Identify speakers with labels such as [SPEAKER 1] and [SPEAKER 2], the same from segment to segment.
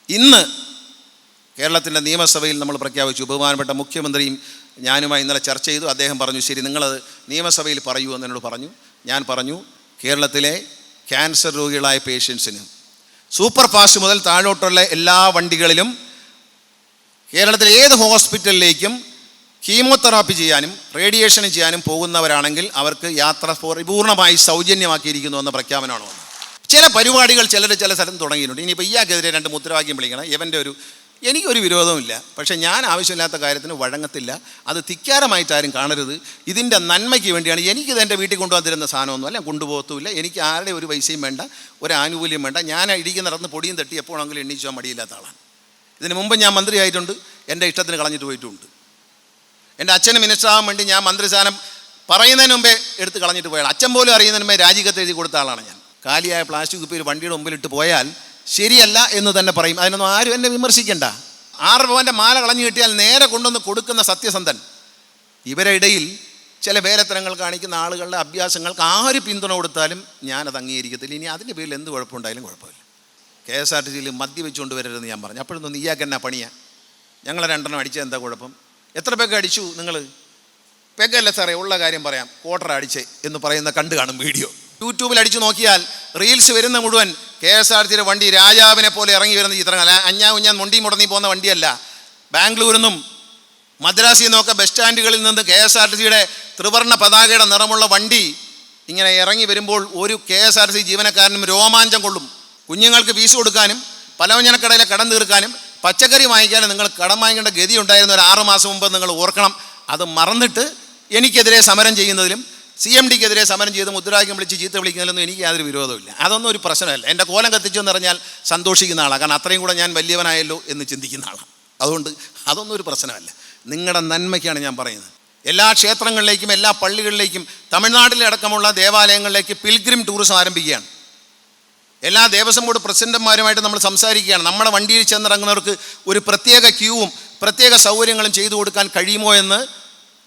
[SPEAKER 1] ഇന്ന് കേരളത്തിൻ്റെ നിയമസഭയിൽ നമ്മൾ പ്രഖ്യാപിച്ചു. ബഹുമാനപ്പെട്ട മുഖ്യമന്ത്രിയും ഞാനുമായി ഇന്നലെ ചർച്ച ചെയ്തു. അദ്ദേഹം പറഞ്ഞു, ശരി, നിങ്ങളത് നിയമസഭയിൽ പറയൂ എന്നോട് പറഞ്ഞു. ഞാൻ പറഞ്ഞു, കേരളത്തിലെ ക്യാൻസർ രോഗികളായ പേഷ്യൻസിന് സൂപ്പർ ഫാസ്റ്റ് മുതൽ താഴോട്ടുള്ള എല്ലാ വണ്ടികളിലും കേരളത്തിലെ ഏത് ഹോസ്പിറ്റലിലേക്കും കീമോതെറാപ്പി ചെയ്യാനും റേഡിയേഷൻ ചെയ്യാനും പോകുന്നവരാണെങ്കിൽ അവർക്ക് യാത്ര പൂർണ്ണമായി സൗജന്യമാക്കിയിരിക്കുന്നു എന്ന പ്രഖ്യാപനമാണ് വന്നത്. ചില പരിപാടികൾ ചില സ്ഥലത്ത് തുടങ്ങിയിട്ടുണ്ട്. ഇനിയിപ്പോൾ ഇയാൾക്കെതിരെ 2 മുദ്രാവാക്യം വിളിക്കണം. എനിക്കൊരു വിരോധമില്ല, പക്ഷേ ഞാൻ ആവശ്യമില്ലാത്ത കാര്യത്തിന് വഴങ്ങത്തില്ല. അത് ധിക്കാരമായിട്ടാരും കാണരുത്. ഇതിൻ്റെ നന്മയ്ക്ക് വേണ്ടിയാണ്. എനിക്കിത് എൻ്റെ വീട്ടിൽ കൊണ്ടുപോകാൻ തരുന്ന സാധനമൊന്നും അല്ല, കൊണ്ടുപോകത്തുമില്ല. എനിക്ക് ആരുടെ ഒരു പൈസയും വേണ്ട, ഒരു ആനുകൂല്യം വേണ്ട. ഞാൻ ഇടിക്കുന്നിടന്ന് പൊടിയും തട്ടി എപ്പോഴെങ്കിലും എണ്ണീച്ചു പോകാൻ മടിയില്ലാത്ത ആളാണ്. ഇതിന് മുമ്പ് ഞാൻ മന്ത്രിയായിട്ടുണ്ട്, എൻ്റെ ഇഷ്ടത്തിന് കളഞ്ഞിട്ട് പോയിട്ടുമുണ്ട്. എൻ്റെ അച്ഛന് മിനിസ്റ്റർ ആകാൻ വേണ്ടി ഞാൻ മന്ത്രിസ്ഥാനം പറയുന്നതിന് മുമ്പേ എടുത്ത് കളഞ്ഞിട്ട് പോയാൽ, അച്ഛൻ പോലും അറിയുന്നതിന് മുമ്പേ രാജിക്കത്ത് എഴുതി കൊടുത്ത ആളാണ് ഞാൻ. കാലിയായ പ്ലാസ്റ്റിക് കുപ്പിയിൽ വണ്ടിയുടെ മുമ്പിലിട്ട് പോയാൽ ശരിയല്ല എന്ന് തന്നെ പറയും. അതിനൊന്നും ആരും എന്നെ വിമർശിക്കണ്ട. 6 പവൻ്റെ മാല കളഞ്ഞു കിട്ടിയാൽ നേരെ കൊണ്ടുവന്ന് കൊടുക്കുന്ന സത്യസന്ധൻ. ഇവരെ ഇടയിൽ ചില വേലത്തരങ്ങൾ കാണിക്കുന്ന ആളുകളുടെ അഭ്യാസങ്ങൾക്ക് ആര് പിന്തുണ കൊടുത്താലും ഞാനത് അംഗീകരിക്കത്തില്ല. ഇനി അതിൻ്റെ പേരിൽ എന്ത് കുഴപ്പമുണ്ടായാലും കുഴപ്പമില്ല. KSRTCയിൽ മദ്യവെച്ചുകൊണ്ട് വരരുതെന്ന് ഞാൻ പറഞ്ഞു. അപ്പോഴൊന്നും ഇയാൾക്ക് എന്നാ പണിയാ? ഞങ്ങളെ 2 അടിച്ചത് എന്താ കുഴപ്പം? എത്ര പെഗ് അടിച്ചു നിങ്ങൾ? പെഗല്ല സാറേ, ഉള്ള കാര്യം പറയാം, ക്വാർട്ടർ അടിച്ചേ എന്ന് പറയുന്ന കണ്ടു കാണും വീഡിയോ. യൂട്യൂബിൽ അടിച്ചു നോക്കിയാൽ റീൽസ് വരുന്ന മുഴുവൻ KSRTCയുടെ വണ്ടി രാജാവിനെ പോലെ ഇറങ്ങി വരുന്ന ചിത്രങ്ങൾ. അഞ്ഞാൻ മൊണ്ടി മുടങ്ങി പോകുന്ന വണ്ടിയല്ല. ബാംഗ്ലൂരിൽ നിന്നും മദ്രാസിൽ നിന്നൊക്കെ ബസ് സ്റ്റാൻഡുകളിൽ നിന്ന് KSRTCയുടെ ത്രിവർണ്ണ പതാകയുടെ നിറമുള്ള വണ്ടി ഇങ്ങനെ ഇറങ്ങി വരുമ്പോൾ ഒരു KSRTC ജീവനക്കാരനും രോമാഞ്ചം കൊള്ളും. കുഞ്ഞുങ്ങൾക്ക് ഫീസ് കൊടുക്കാനും പലവ്യഞ്ജനക്കടയിലെ കടം തീർക്കാനും പച്ചക്കറി വാങ്ങിക്കാനും നിങ്ങൾ കടം വാങ്ങിക്കേണ്ട ഗതി ഉണ്ടായിരുന്ന ഒരു 6 മാസം മുമ്പ് നിങ്ങൾ ഓർക്കണം. അത് മറന്നിട്ട് എനിക്കെതിരെ സമരം ചെയ്യുന്നതിലും CMDക്കെതിരെ സമരം ചെയ്ത് മുദ്രാവാക്യം വിളിച്ച് ചീത്ത വിളിക്കുന്നതിലൊന്നും എനിക്ക് യാതൊരു വിരോധമില്ല. അതൊന്നും ഒരു പ്രശ്നമല്ല. എൻ്റെ കോലം കത്തിച്ചെന്ന് പറഞ്ഞാൽ സന്തോഷിക്കുന്ന ആളാണ്. കാരണം അത്രയും കൂടെ ഞാൻ വലിയവനായല്ലോ എന്ന് ചിന്തിക്കുന്ന ആളാണ്. അതുകൊണ്ട് അതൊന്നും ഒരു പ്രശ്നമല്ല. നിങ്ങളുടെ നന്മയ്ക്കാണ് ഞാൻ പറയുന്നത്. എല്ലാ ക്ഷേത്രങ്ങളിലേക്കും എല്ലാ പള്ളികളിലേക്കും തമിഴ്നാട്ടിലെ അടക്കമുള്ള ദേവാലയങ്ങളിലേക്ക് പിൽഗ്രിം ടൂറിസം ആരംഭിക്കുകയാണ്. എല്ലാ ദേവസ്വം ബോർഡ് പ്രസിഡന്റുമാരുമായിട്ട് നമ്മൾ സംസാരിക്കുകയാണ്. നമ്മുടെ വണ്ടിയിൽ ചെന്നിറങ്ങുന്നവർക്ക് ഒരു പ്രത്യേക ക്യൂവും പ്രത്യേക സൗകര്യങ്ങളും ചെയ്തു കൊടുക്കാൻ കഴിയുമോ എന്ന്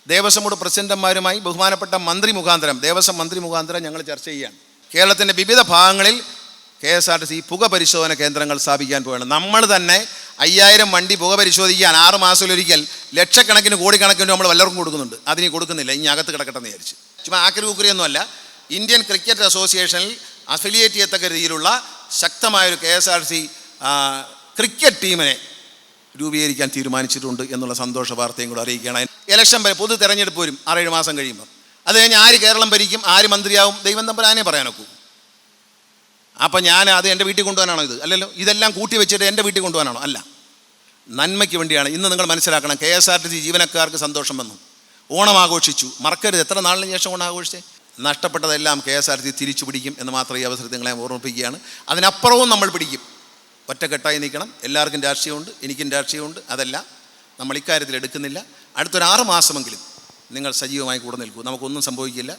[SPEAKER 1] ദേവസ്വം ബോർഡ് പ്രസിഡന്റുമാരുമായി ബഹുമാനപ്പെട്ട ദേവസ്വം മന്ത്രി മുഖാന്തരം ഞങ്ങൾ ചർച്ച ചെയ്യുകയാണ്. കേരളത്തിൻ്റെ വിവിധ ഭാഗങ്ങളിൽ KSRTC പുക പരിശോധന കേന്ദ്രങ്ങൾ സ്ഥാപിക്കാൻ പോവുകയാണ്. നമ്മൾ തന്നെ 5000 വണ്ടി പുക പരിശോധിക്കാൻ 6 മാസത്തിലൊരിക്കൽ ലക്ഷക്കണക്കിന് കോടിക്കണക്കിന് നമ്മൾ വല്ലവർക്കും കൊടുക്കുന്നുണ്ട്. അതിന് കൊടുക്കുന്നില്ല, ഇനി അകത്ത് കിടക്കട്ടെ എന്ന് വിചാരിച്ച്. ചുമ്മാ ആക്രി കുക്കറിയൊന്നുമല്ല. ഇന്ത്യൻ ക്രിക്കറ്റ് അസോസിയേഷനിൽ അഫിലിയേറ്റ് ചെയ്യത്തക്ക രീതിയിലുള്ള ശക്തമായൊരു KSRTC ക്രിക്കറ്റ് ടീമിനെ രൂപീകരിക്കാൻ തീരുമാനിച്ചിട്ടുണ്ട് എന്നുള്ള സന്തോഷ വാർത്തയും കൂടെ അറിയിക്കുകയാണ്. ഇലക്ഷൻ പൊതു തെരഞ്ഞെടുപ്പ് വരും 6-7 മാസം കഴിയുമ്പോൾ. അത് കഴിഞ്ഞ് ആര് കേരളം ഭരിക്കും, ആര് മന്ത്രിയാവും, ദൈവം തമ്പുരാനെ പറയാനൊക്കൂ. അപ്പം ഞാൻ അത് എൻ്റെ വീട്ടിൽ കൊണ്ടുപോകാനാണോ? ഇത് അല്ലല്ലോ. ഇതെല്ലാം കൂട്ടി വെച്ചിട്ട് എൻ്റെ വീട്ടിൽ കൊണ്ടുപോകാനാണോ? അല്ല, നന്മയ്ക്ക് വേണ്ടിയാണ്. ഇന്ന് നിങ്ങൾ മനസ്സിലാക്കണം, KSRTC ജീവനക്കാർക്ക് സന്തോഷം വന്നു, ഓണം ആഘോഷിച്ചു. മറക്കരുത്, എത്ര നാളിന് ശേഷം ഓണം ആഘോഷിച്ചേ? നഷ്ടപ്പെട്ടതെല്ലാം KSRTC തിരിച്ചു പിടിക്കും എന്ന് മാത്രം ഈ അവസരത്തിൽ നിങ്ങളെ ഓർമ്മിപ്പിക്കുകയാണ്. അതിനപ്പുറവും നമ്മൾ പിടിക്കും. ഒറ്റക്കെട്ടായി നിൽക്കണം. എല്ലാവർക്കും രാഷ്ട്രീയമുണ്ട്, എനിക്കും രാഷ്ട്രീയമുണ്ട്. അതല്ല നമ്മൾ ഇക്കാര്യത്തിൽ എടുക്കുന്നില്ല. അടുത്തൊരു 6 മാസമെങ്കിലും നിങ്ങൾ സജീവമായി കൂടെ നിൽക്കൂ. നമുക്കൊന്നും സംഭവിക്കില്ല.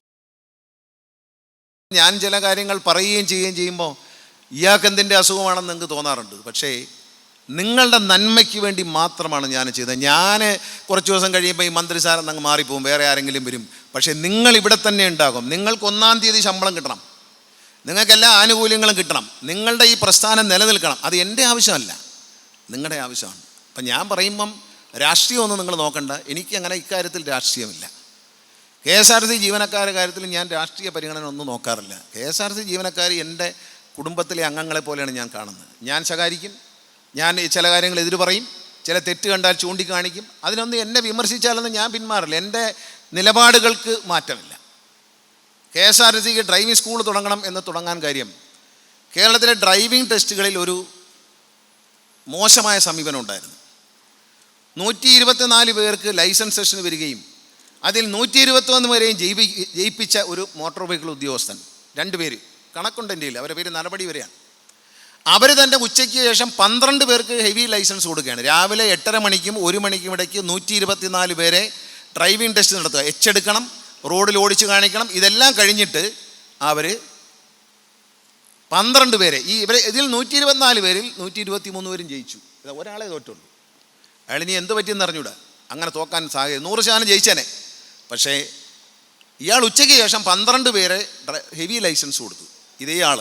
[SPEAKER 1] ഞാൻ ചില കാര്യങ്ങൾ പറയുകയും ചെയ്യുമ്പോൾ ഇയാൾക്ക് എന്തിൻ്റെ അസുഖമാണെന്ന് നിങ്ങൾക്ക് തോന്നാറുണ്ട്. പക്ഷേ നിങ്ങളുടെ നന്മയ്ക്ക് വേണ്ടി മാത്രമാണ് ഞാൻ ചെയ്തത്. ഞാൻ കുറച്ച് ദിവസം കഴിയുമ്പോൾ ഈ മന്ത്രിസ്ഥാനം അങ്ങ് മാറിപ്പോവും, വേറെ ആരെങ്കിലും വരും. പക്ഷേ നിങ്ങൾ ഇവിടെ തന്നെ ഉണ്ടാകും. നിങ്ങൾക്ക് 1-ാം തീയതി ശമ്പളം കിട്ടണം, നിങ്ങൾക്ക് എല്ലാ ആനുകൂല്യങ്ങളും കിട്ടണം, നിങ്ങളുടെ ഈ പ്രസ്ഥാനം നിലനിൽക്കണം. അത് എൻ്റെ ആവശ്യമല്ല, നിങ്ങളുടെ ആവശ്യമാണ്. അപ്പം ഞാൻ പറയുമ്പം രാഷ്ട്രീയമൊന്നും നിങ്ങൾ നോക്കണ്ട. എനിക്ക് അങ്ങനെ ഇക്കാര്യത്തിൽ രാഷ്ട്രീയമില്ല. KSRTC ജീവനക്കാരുടെ കാര്യത്തിൽ ഞാൻ രാഷ്ട്രീയ പരിഗണന ഒന്നും നോക്കാറില്ല. KSRTC ജീവനക്കാർ എൻ്റെ കുടുംബത്തിലെ അംഗങ്ങളെ പോലെയാണ് ഞാൻ കാണുന്നത്. ഞാൻ ശകാരിക്കും, ഞാൻ ചില കാര്യങ്ങൾ എതിര് പറയും, ചില തെറ്റ് കണ്ടാൽ ചൂണ്ടിക്കാണിക്കും. അതിനൊന്നും എന്നെ വിമർശിച്ചാലൊന്നും ഞാൻ പിന്മാറില്ല. എൻ്റെ നിലപാടുകൾക്ക് മാറ്റമില്ല. KSRTCക്ക് ഡ്രൈവിംഗ് സ്കൂൾ തുടങ്ങണം എന്ന് തുടങ്ങാൻ കാര്യം, കേരളത്തിലെ ഡ്രൈവിംഗ് ടെസ്റ്റുകളിൽ ഒരു മോശമായ സമീപനം ഉണ്ടായിരുന്നു. 124 പേർക്ക് ലൈസൻസ് സെഷൻ വരികയും അതിൽ 121 പേരെയും ജയിപ്പിച്ച ഒരു മോട്ടോർ വെഹിക്കിൾ ഉദ്യോഗസ്ഥൻ, 2 പേര് കണക്കുണ്ട് എൻ്റെ കയ്യിൽ, അവരുടെ പേര് നടപടി വരെയാണ്. അവർ തന്നെ ഉച്ചയ്ക്ക് ശേഷം 12 പേർക്ക് ഹെവി ലൈസൻസ് കൊടുക്കുകയാണ്. രാവിലെ 8:30 മണിക്കും 1 മണിക്കും ഇടയ്ക്ക് 124 പേരെ ഡ്രൈവിംഗ് ടെസ്റ്റ് നടത്തുക. എച്ചെടുക്കണം, റോഡിൽ ഓടിച്ച് കാണിക്കണം. ഇതെല്ലാം കഴിഞ്ഞിട്ട് അവർ 12 പേരെ ഇതിൽ 124 പേരിൽ 123 പേരും ജയിച്ചു. ഒരാളെ തോറ്റുള്ളൂ. അയാൾ ഇനി എന്ത് പറ്റിയെന്ന് അറിഞ്ഞൂടാ. അങ്ങനെ തോക്കാൻ സാഹചര്യം 100% ജയിച്ചേനെ. പക്ഷേ ഇയാൾ ഉച്ചയ്ക്ക് ശേഷം 12 പേരെ ഹെവി ലൈസൻസ് കൊടുത്തു. ഇതേ ആൾ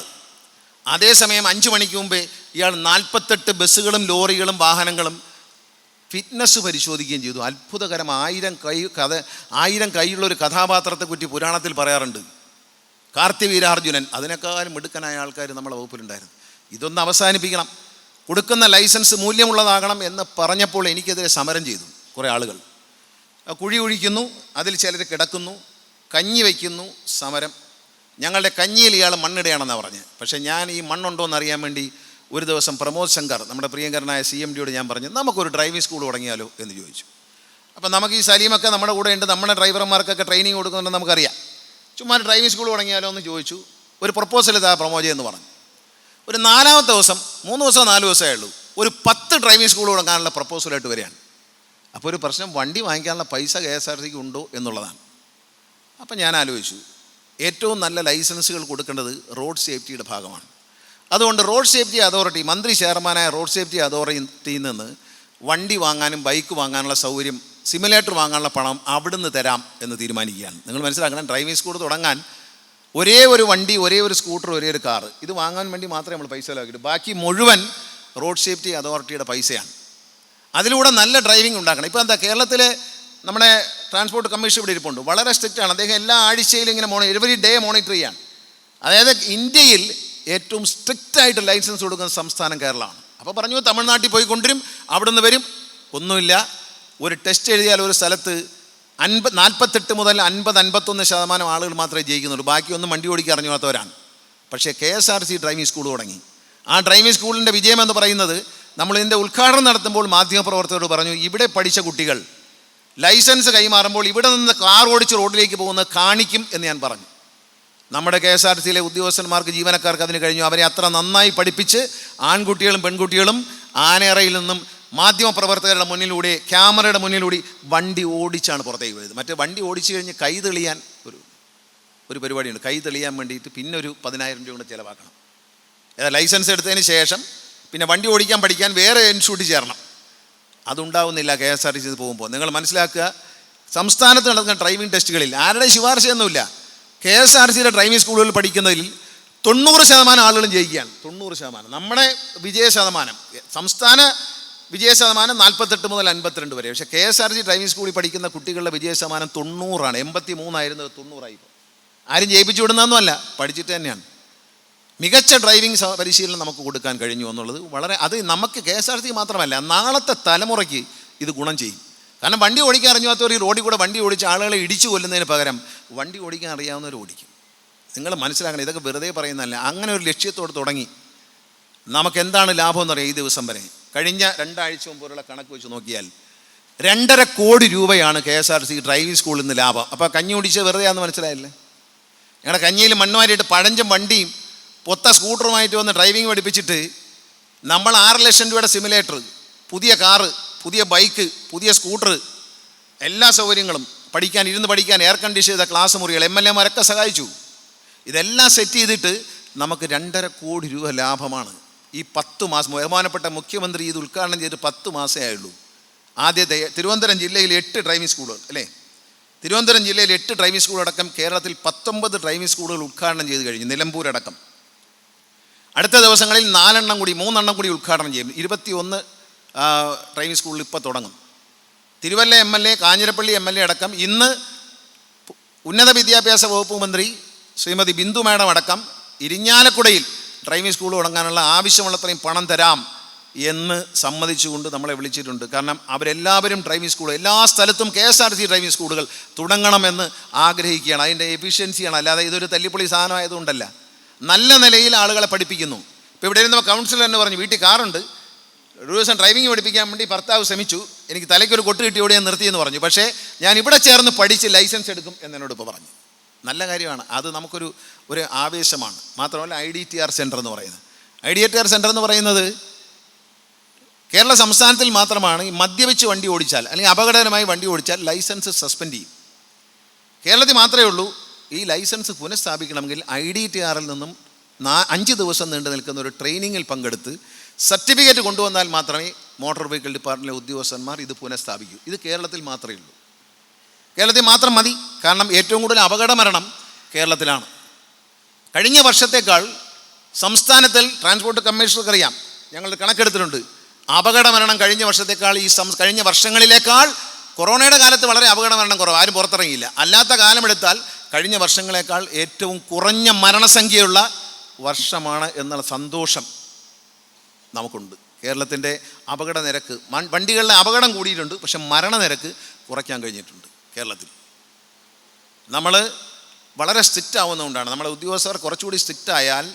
[SPEAKER 1] അതേസമയം 5 മണിക്ക് മുമ്പേ ഇയാൾ 48 ബസ്സുകളും ലോറികളും വാഹനങ്ങളും ഫിറ്റ്നസ് പരിശോധിക്കുകയും ചെയ്തു. അത്ഭുതകരം. 1000 കൈയുള്ളൊരു കഥാപാത്രത്തെക്കുറിച്ച് പുരാണത്തിൽ പറയാറുണ്ട്, കാർത്തിവീരാർജുനൻ. അതിനേക്കാളും മിടുക്കനായ ആൾക്കാർ നമ്മളെ വകുപ്പിലുണ്ടായിരുന്നു. ഇതൊന്ന് അവസാനിപ്പിക്കണം, കൊടുക്കുന്ന ലൈസൻസ് മൂല്യമുള്ളതാകണം എന്ന് പറഞ്ഞപ്പോൾ എനിക്കെതിരെ സമരം ചെയ്തു കുറേ ആളുകൾ. കുഴി ഒഴിക്കുന്നു, അതിൽ ചിലർ കിടക്കുന്നു, കഞ്ഞി വയ്ക്കുന്നു, സമരം. ഞങ്ങളുടെ കഞ്ഞിയിൽ ഇയാൾ മണ്ണിടുകയാണെന്നാണ് പറഞ്ഞത്. പക്ഷേ ഞാൻ ഈ മണ്ണുണ്ടോ എന്നറിയാൻ വേണ്ടി ഒരു ദിവസം പ്രമോദ് ശങ്കർ, നമ്മുടെ പ്രിയങ്കരനായ CMDയോട് ഞാൻ പറഞ്ഞു, നമുക്കൊരു ഡ്രൈവിംഗ് സ്കൂൾ തുടങ്ങിയാലോ എന്ന് ചോദിച്ചു. അപ്പം നമുക്ക് ഈ സലീമൊക്കെ നമ്മുടെ കൂടെ ഉണ്ട്, നമ്മുടെ ഡ്രൈവർമാർക്കൊക്കെ ട്രെയിനിങ് കൊടുക്കുന്നുണ്ടെന്ന് നമുക്കറിയാം. ചുമ്മാ ഡ്രൈവിംഗ് സ്കൂൾ തുടങ്ങിയാലോ എന്ന് ചോദിച്ചു. ഒരു പ്രപ്പോസൽ ഇതാ പ്രമോദ് എന്ന് പറഞ്ഞു. ഒരു 4-ാമത്തെ ദിവസം, 3 ദിവസമോ 4 ദിവസമേ ഉള്ളൂ, ഒരു 10 ഡ്രൈവിംഗ് സ്കൂൾ തുടങ്ങാനുള്ള പ്രപ്പോസലായിട്ട് വരികയാണ്. അപ്പോൾ ഒരു പ്രശ്നം, വണ്ടി വാങ്ങിക്കാനുള്ള പൈസ KSRTCക്ക് ഉണ്ടോ എന്നുള്ളതാണ്. അപ്പം ഞാൻ ആലോചിച്ചു, ഏറ്റവും നല്ല ലൈസൻസുകൾ കൊടുക്കേണ്ടത് റോഡ് സേഫ്റ്റിയുടെ ഭാഗമാണ്. അതുകൊണ്ട് റോഡ് സേഫ്റ്റി അതോറിറ്റി, മന്ത്രി ചെയർമാനായ റോഡ് സേഫ്റ്റി അതോറിറ്റിയിൽ നിന്ന് വണ്ടി വാങ്ങാനും ബൈക്ക് വാങ്ങാനുള്ള സൗകര്യം, സിമുലേറ്റർ വാങ്ങാനുള്ള പണം അവിടുന്ന് തരാം എന്ന് തീരുമാനിക്കുകയാണ്. നിങ്ങൾ മനസ്സിലാക്കണം, ഡ്രൈവിംഗ് സ്കൂൾ തുടങ്ങാൻ ഒരേ ഒരു വണ്ടി, ഒരേ ഒരു സ്കൂട്ടർ, ഒരേ ഒരു കാറ്, ഇത് വാങ്ങാൻ വേണ്ടി മാത്രമേ നമ്മൾ പൈസ ചിലവാക്കിയിട്ടു. ബാക്കി മുഴുവൻ റോഡ് സേഫ്റ്റി അതോറിറ്റിയുടെ പൈസയാണ്. അതിലൂടെ നല്ല ഡ്രൈവിംഗ് ഉണ്ടാക്കണം. ഇപ്പോൾ എന്താ, കേരളത്തിലെ നമ്മുടെ ട്രാൻസ്പോർട്ട് കമ്മീഷൻ ഇവിടെ ഇരിപ്പുണ്ട്, വളരെ സ്ട്രിക്റ്റാണ്. അദ്ദേഹം എല്ലാ ആഴ്ചയിലും ഇങ്ങനെ എവറി ഡേ മോണിറ്റർ ചെയ്യാണ്. അതായത് ഇന്ത്യയിൽ ഏറ്റവും സ്ട്രിക്റ്റായിട്ട് ലൈസൻസ് കൊടുക്കുന്ന സംസ്ഥാനം കേരളമാണ്. അപ്പോൾ പറഞ്ഞു, തമിഴ്നാട്ടിൽ പോയി കൊണ്ടുവരും, അവിടെ നിന്ന് വരും. ഒന്നുമില്ല, ഒരു ടെസ്റ്റ് എഴുതിയാൽ ഒരു സ്ഥലത്ത് 48 മുതൽ 50-51% ആളുകൾ മാത്രമേ ജയിക്കുന്നുള്ളൂ. ബാക്കിയൊന്നും വണ്ടി ഓടിക്കാൻ അറിഞ്ഞാത്തവരാണ്. പക്ഷേ KSRTC ഡ്രൈവിംഗ് സ്കൂൾ തുടങ്ങി. ആ ഡ്രൈവിംഗ് സ്കൂളിൻ്റെ വിജയം എന്ന് പറയുന്നത്, നമ്മളിതിൻ്റെ ഉദ്ഘാടനം നടത്തുമ്പോൾ മാധ്യമപ്രവർത്തകരോട് പറഞ്ഞു, ഇവിടെ പഠിച്ച കുട്ടികൾ ലൈസൻസ് കൈമാറുമ്പോൾ ഇവിടെ നിന്ന് കാർ ഓടിച്ച് റോഡിലേക്ക് പോകുന്നത് കാണിക്കും എന്ന് ഞാൻ പറഞ്ഞു. നമ്മുടെ KSRTCയിലെ ഉദ്യോഗസ്ഥന്മാർക്ക്, ജീവനക്കാർക്ക് അതിന് കഴിഞ്ഞു. അവരെ അത്ര നന്നായി പഠിപ്പിച്ച് ആൺകുട്ടികളും പെൺകുട്ടികളും ആനയറയിൽ നിന്നും മാധ്യമപ്രവർത്തകരുടെ മുന്നിലൂടെ, ക്യാമറയുടെ മുന്നിലൂടെ വണ്ടി ഓടിച്ചാണ് പുറത്തേക്ക് പോയത്. മറ്റേ വണ്ടി ഓടിച്ചു കഴിഞ്ഞ് കൈ തെളിയാൻ ഒരു പരിപാടിയുണ്ട്. കൈ തെളിയാൻ വേണ്ടിയിട്ട് പിന്നെ ഒരു 10,000 രൂപ കൊണ്ട് ചിലവാക്കണം. ലൈസൻസ് എടുത്തതിന് ശേഷം പിന്നെ വണ്ടി ഓടിക്കാൻ പഠിക്കാൻ വേറെ ഇൻസ്റ്റിറ്റ്യൂട്ട് ചേരണം. അതുണ്ടാവുന്നില്ല KSRTC പോകുമ്പോൾ. നിങ്ങൾ മനസ്സിലാക്കുക, സംസ്ഥാനത്ത് നടക്കുന്ന ഡ്രൈവിംഗ് ടെസ്റ്റുകളിൽ ആരുടെ ശുപാർശയൊന്നുമില്ല. KSRTCയുടെ ഡ്രൈവിംഗ് സ്കൂളുകളിൽ പഠിക്കുന്നതിൽ 90% ആളുകളും ജയിക്കുകയാണ്. 90%. നമ്മുടെ വിജയശതമാനം, സംസ്ഥാന വിജയശതമാനം 48 മുതൽ 52 വരെ. പക്ഷേ KSRTC ഡ്രൈവിംഗ് സ്കൂളിൽ പഠിക്കുന്ന കുട്ടികളുടെ വിജയശതമാനം 90ആണ്. 83 90 ആരും ജയിപ്പിച്ചു വിടുന്നതൊന്നുമല്ല, പഠിച്ചിട്ട് തന്നെയാണ്. മികച്ച ഡ്രൈവിംഗ് പരിശീലനം നമുക്ക് കൊടുക്കാൻ കഴിഞ്ഞു എന്നുള്ളത് വളരെ, അത് നമുക്ക് KSRTC മാത്രമല്ല, നാളത്തെ തലമുറയ്ക്ക് ഇത് ഗുണം ചെയ്യും. കാരണം വണ്ടി ഓടിക്കാൻ അറിഞ്ഞാത്തവർ ഈ റോഡിൽ കൂടെ വണ്ടി ഓടിച്ച് ആളുകളെ ഇടിച്ചു കൊല്ലുന്നതിന് പകരം വണ്ടി ഓടിക്കാൻ അറിയാവുന്നവർ ഓടിക്കും. നിങ്ങൾ മനസ്സിലാക്കണം, ഇതൊക്കെ വെറുതെ പറയുന്നതല്ല. അങ്ങനെ ഒരു ലക്ഷ്യത്തോട് തുടങ്ങി നമുക്ക് എന്താണ് ലാഭം എന്ന് പറയാം. ഈ ദിവസം വരെ കഴിഞ്ഞ 2 ആഴ്ച മുമ്പുള്ള കണക്ക് വെച്ച് നോക്കിയാൽ 2.5 കോടി രൂപയാണ് KSRTC ഡ്രൈവിംഗ് സ്കൂളിൽ നിന്ന് ലാഭം. അപ്പോൾ കഞ്ഞി ഓടിച്ച് വെറുതെയാണെന്ന് മനസ്സിലായില്ലേ? ഞങ്ങളുടെ കഞ്ഞിയിൽ മണ്ണുമാരിയിട്ട് പഴഞ്ചൻ വണ്ടിയും പൊത്ത സ്കൂട്ടറുമായിട്ട് വന്ന് ഡ്രൈവിംഗ് പഠിപ്പിച്ചിട്ട് നമ്മൾ 6 ലക്ഷം രൂപയുടെ സിമുലേറ്റർ, പുതിയ കാറ്, പുതിയ ബൈക്ക്, പുതിയ സ്കൂട്ടർ, എല്ലാ സൗകര്യങ്ങളും, ഇരുന്ന് പഠിക്കാൻ എയർ കണ്ടീഷൻ ചെയ്ത ക്ലാസ് മുറികൾ, MLA മാരൊക്കെ സഹായിച്ചു. ഇതെല്ലാം സെറ്റ് ചെയ്തിട്ട് നമുക്ക് 2.5 കോടി രൂപ ലാഭമാണ് ഈ 10 മാസം. ബഹുമാനപ്പെട്ട മുഖ്യമന്ത്രി ഇത് ഉദ്ഘാടനം ചെയ്തിട്ട് 10 മാസമേ ആയുള്ളൂ. ആദ്യത്തെ തിരുവനന്തപുരം ജില്ലയിൽ 8 ഡ്രൈവിംഗ് സ്കൂളുകൾ അല്ലേ? തിരുവനന്തപുരം ജില്ലയിൽ 8 ഡ്രൈവിംഗ് സ്കൂളടക്കം കേരളത്തിൽ 19 ഡ്രൈവിംഗ് സ്കൂളുകൾ ഉദ്ഘാടനം ചെയ്ത് കഴിഞ്ഞു, നിലമ്പൂരടക്കം. അടുത്ത ദിവസങ്ങളിൽ 3 എണ്ണം കൂടി ഉദ്ഘാടനം ചെയ്യും. 21 ഡ്രൈവിംഗ് സ്കൂളിൽ ഇപ്പോൾ തുടങ്ങും. തിരുവല്ല MLA, കാഞ്ഞിരപ്പള്ളി MLA അടക്കം, ഇന്ന് ഉന്നത വിദ്യാഭ്യാസ വകുപ്പ് മന്ത്രി ശ്രീമതി ബിന്ദു മാഡം അടക്കം ഇരിഞ്ഞാലക്കുടയിൽ ഡ്രൈവിംഗ് സ്കൂൾ തുടങ്ങാനുള്ള ആവശ്യമുള്ളത്രയും പണം തരാം എന്ന് സമ്മതിച്ചുകൊണ്ട് നമ്മളെ വിളിച്ചിട്ടുണ്ട്. കാരണം അവരെല്ലാവരും ഡ്രൈവിംഗ് സ്കൂൾ, എല്ലാ സ്ഥലത്തും KSRTC ഡ്രൈവിംഗ് സ്കൂളുകൾ തുടങ്ങണമെന്ന് ആഗ്രഹിക്കുകയാണ്. അതിൻ്റെ എഫിഷ്യൻസിയാണ്, അല്ലാതെ ഇതൊരു തല്ലിപ്പൊളി സാധനമായതുകൊണ്ടല്ല. നല്ല നിലയിൽ ആളുകളെ പഠിപ്പിക്കുന്നു. ഇപ്പോൾ ഇവിടെ ഇരുന്നപ്പോൾ കൗൺസിലർ എന്ന് പറഞ്ഞു, വീട്ടിൽ കാറുണ്ട്, ഒരു ദിവസം ഡ്രൈവിംഗ് പഠിപ്പിക്കാൻ വേണ്ടി ഭർത്താവ് ശ്രമിച്ചു, എനിക്ക് തലയ്ക്കൊരു കൊട്ട് കിട്ടിയോടെ ഞാൻ നിർത്തിയെന്ന് പറഞ്ഞു. പക്ഷേ ഞാൻ ഇവിടെ ചേർന്ന് പഠിച്ച് ലൈസൻസ് എടുക്കും എന്നോട് ഇപ്പോൾ പറഞ്ഞു. നല്ല കാര്യമാണ്, അത് നമുക്കൊരു ആവേശമാണ്. മാത്രമല്ല IDTR സെൻറ്റർ എന്ന് പറയുന്നത്, IDTR സെൻറ്റർ എന്ന് പറയുന്നത് കേരള സംസ്ഥാനത്തിൽ മാത്രമാണ്. ഈ മദ്യപിച്ച് വണ്ടി ഓടിച്ചാൽ അല്ലെങ്കിൽ അപകടകരമായി വണ്ടി ഓടിച്ചാൽ ലൈസൻസ് സസ്പെൻഡ് ചെയ്യും. കേരളത്തിൽ മാത്രമേ ഉള്ളൂ. ഈ ലൈസൻസ് പുനഃസ്ഥാപിക്കണമെങ്കിൽ IDTRൽ നിന്നും 5 ദിവസം നീണ്ടു നിൽക്കുന്ന ഒരു ട്രെയിനിങ്ങിൽ പങ്കെടുത്ത് സർട്ടിഫിക്കറ്റ് കൊണ്ടുവന്നാൽ മാത്രമേ മോട്ടോർ വെഹിക്കിൾ ഡിപ്പാർട്ട്മെൻറ്റിലെ ഉദ്യോഗസ്ഥന്മാർ ഇത് പുനഃസ്ഥാപിക്കൂ. ഇത് കേരളത്തിൽ മാത്രമേ ഉള്ളൂ, കേരളത്തിൽ മാത്രം മതി. കാരണം ഏറ്റവും കൂടുതൽ അപകട മരണം കേരളത്തിലാണ്. കഴിഞ്ഞ വർഷത്തേക്കാൾ സംസ്ഥാനത്തിൽ ട്രാൻസ്പോർട്ട് കമ്മീഷണർക്ക് അറിയാം, ഞങ്ങൾ കണക്കെടുത്തിട്ടുണ്ട്, അപകട മരണം കഴിഞ്ഞ വർഷത്തേക്കാൾ കഴിഞ്ഞ വർഷങ്ങളിലേക്കാൾ കൊറോണയുടെ കാലത്ത് വളരെ അപകട മരണം കുറവ്, ആരും പുറത്തിറങ്ങിയില്ല. അല്ലാത്ത കാലമെടുത്താൽ കഴിഞ്ഞ വർഷങ്ങളെക്കാൾ ഏറ്റവും കുറഞ്ഞ മരണസംഖ്യയുള്ള വർഷമാണ് എന്നുള്ള സന്തോഷം നമുക്കുണ്ട്. കേരളത്തിൻ്റെ അപകട നിരക്ക്, വണ്ടികളിലെ അപകടം കൂടിയിട്ടുണ്ട്, പക്ഷെ മരണനിരക്ക് കുറയ്ക്കാൻ കഴിഞ്ഞിട്ടുണ്ട് കേരളത്തിൽ. നമ്മൾ വളരെ സ്ട്രിക്റ്റ് ആവുന്നതുകൊണ്ടാണ്, നമ്മുടെ ഉദ്യോഗസ്ഥർ കുറച്ചുകൂടി സ്ട്രിക്റ്റ് ആയാൽ,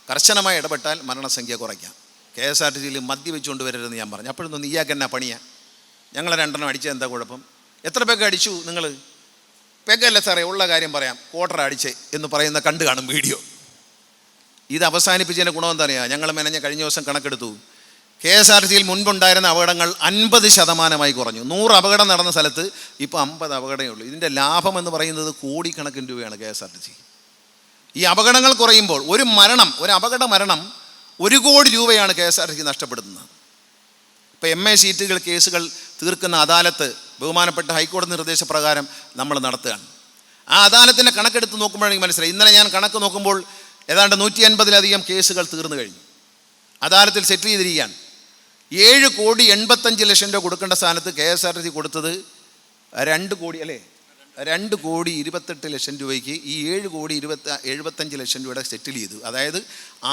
[SPEAKER 1] കർശനമായി ഇടപെട്ടാൽ മരണസംഖ്യ കുറയ്ക്കാം. KSRTCയിൽ മദ്യപിച്ചുകൊണ്ട് വരരുതെന്ന് ഞാൻ പറഞ്ഞു. അപ്പോഴൊന്നും ഇയാൾക്ക് എന്നാ പണിയാ, ഞങ്ങൾ 2 അടിച്ചത് എന്താ കുഴപ്പം, എത്ര പേക്ക് അടിച്ചു നിങ്ങൾ, പെഗല്ല സാറേ, ഉള്ള കാര്യം പറയാം, ക്വാർട്ടർ അടിച്ചേ എന്ന് പറയുന്ന കണ്ടു കാണും വീഡിയോ. ഇത് അവസാനിപ്പിച്ചതിൻ്റെ ഗുണം എന്താ പറയുക, ഞങ്ങൾ കഴിഞ്ഞ ദിവസം കണക്കെടുത്തു, KSRTCയിൽ മുൻപുണ്ടായിരുന്ന അപകടങ്ങൾ 50% കുറഞ്ഞു. 100 അപകടം നടന്ന സ്ഥലത്ത് ഇപ്പോൾ 50 അപകടമേ ഉള്ളൂ. ഇതിൻ്റെ ലാഭം എന്ന് പറയുന്നത് കോടിക്കണക്കിന് രൂപയാണ് KSRTC. ഈ അപകടങ്ങൾ കുറയുമ്പോൾ ഒരു അപകട മരണം 1 കോടി രൂപയാണ് KSRTC നഷ്ടപ്പെടുത്തുന്നത്. ഇപ്പോൾ MA സീറ്റുകൾ കേസുകൾ തീർക്കുന്ന അദാലത്ത് ബഹുമാനപ്പെട്ട ഹൈക്കോടതി നിർദ്ദേശപ്രകാരം നമ്മൾ നടത്തുകയാണ്. ആ അദാലത്തിൻ്റെ കണക്കെടുത്ത് നോക്കുമ്പോഴെങ്കിൽ മനസ്സിലായി, ഇന്നലെ ഞാൻ കണക്ക് നോക്കുമ്പോൾ ഏതാണ്ട് 150-ലധികം കേസുകൾ തീർന്നു കഴിഞ്ഞു, അദാലത്തിൽ സെറ്റിൽ ചെയ്തിരിക്കുകയാണ്. 7,85,00,000 രൂപ കൊടുക്കേണ്ട സ്ഥാനത്ത് KSRTC കൊടുത്തത് 2,28,00,000 രൂപയ്ക്ക് ഈ 7,75,00,000 രൂപയുടെ സെറ്റിൽ ചെയ്തു. അതായത്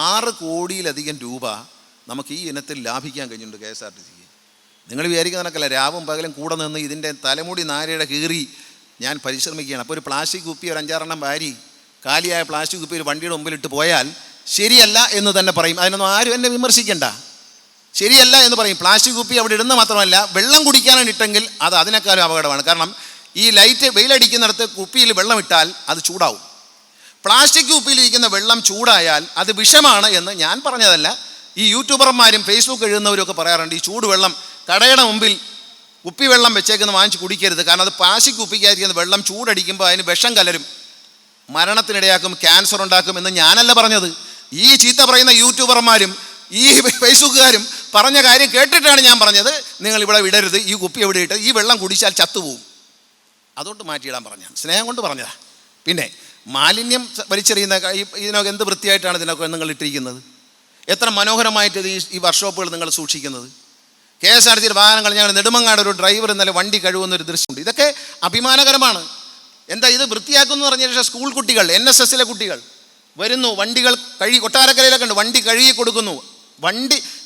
[SPEAKER 1] 6 കോടിയിലധികം രൂപ നമുക്ക് ഈ ഇനത്തിൽ ലാഭിക്കാൻ കഴിഞ്ഞിട്ടുണ്ട് KSRTCക്ക്. നിങ്ങൾ വിചാരിക്കുന്ന കണക്കല്ല, രാവും പകലും കൂടെ നിന്ന് ഇതിൻ്റെ തലമുടി നാരയുടെ കീറി ഞാൻ പരിശ്രമിക്കുകയാണ്. അപ്പോൾ ഒരു പ്ലാസ്റ്റിക് കുപ്പി ഒരു 5-6 വാരി കാലിയായ പ്ലാസ്റ്റിക് കുപ്പി ഒരു വണ്ടിയുടെ മുമ്പിലിട്ട് പോയാൽ ശരിയല്ല എന്ന് തന്നെ പറയും. അതിനൊന്നും ആരും എന്നെ വിമർശിക്കണ്ട, ശരിയല്ല എന്ന് പറയും. പ്ലാസ്റ്റിക് കുപ്പി അവിടെ ഇടുന്ന മാത്രമല്ല, വെള്ളം കുടിക്കാനാണ് ഇട്ടെങ്കിൽ അത് അതിനേക്കാളും അപകടമാണ്. കാരണം ഈ ലൈറ്റ് വെയിലടിക്കുന്നിടത്ത് കുപ്പിയിൽ വെള്ളം ഇട്ടാൽ അത് ചൂടാവും. പ്ലാസ്റ്റിക് കുപ്പിയിലിരിക്കുന്ന വെള്ളം ചൂടായാൽ അത് വിഷമാണ് എന്ന് ഞാൻ പറഞ്ഞതല്ല, ഈ യൂട്യൂബർമാരും ഫേസ്ബുക്ക് എഴുതുന്നവരും ഒക്കെ പറയാറുണ്ട്. ഈ ചൂടുവെള്ളം കടയുടെ മുമ്പിൽ കുപ്പിവെള്ളം വെച്ചേക്കുന്ന വാങ്ങിച്ച് കുടിക്കരുത്, കാരണം അത് പ്ലാസ്റ്റിക് കുപ്പിക്കായിരിക്കുന്ന വെള്ളം ചൂടടിക്കുമ്പോൾ അതിന് വിഷം കലരും, മരണത്തിനിടയാക്കും, ക്യാൻസർ ഉണ്ടാക്കും എന്ന് ഞാനല്ല പറഞ്ഞത്. ഈ ചീത്ത പറയുന്ന യൂട്യൂബർമാരും ഈ ഫേസ്ബുക്കുകാരും പറഞ്ഞ കാര്യം കേട്ടിട്ടാണ് ഞാൻ പറഞ്ഞത്, നിങ്ങൾ ഇവിടെ വിടരുത്, ഈ കുപ്പി എവിടെ ഇട്ട് ഈ വെള്ളം കുടിച്ചാൽ ചത്തുപോകും, അതുകൊണ്ട് മാറ്റിയിടാൻ പറഞ്ഞാണ്, സ്നേഹം കൊണ്ട് പറഞ്ഞതാ. പിന്നെ മാലിന്യം വലിച്ചെറിയുന്ന ഇതിനൊക്കെ എന്ത് വൃത്തിയായിട്ടാണ് ഇതിനൊക്കെ നിങ്ങൾ ഇട്ടിരിക്കുന്നത്, എത്ര മനോഹരമായിട്ട് ഈ വർക്ക്ഷോപ്പുകൾ നിങ്ങൾ സൂക്ഷിക്കുന്നത്. KSRTC വാഹനങ്ങൾ, ഞങ്ങൾ നെടുമങ്ങാട് ഒരു ഡ്രൈവർ ഇന്നലെ വണ്ടി കഴുകുന്നൊരു ദൃശ്യമുണ്ട്. ഇതൊക്കെ അഭിമാനകരമാണ്. എന്താ ഇത് വൃത്തിയാക്കുന്നു എന്ന് പറഞ്ഞ ശേഷം സ്കൂൾ കുട്ടികൾ, NSSലെ കുട്ടികൾ വരുന്നു, വണ്ടികൾ കൊട്ടാരക്കരയിലൊക്കെ ഉണ്ട്, വണ്ടി കഴുകി കൊടുക്കുന്നു.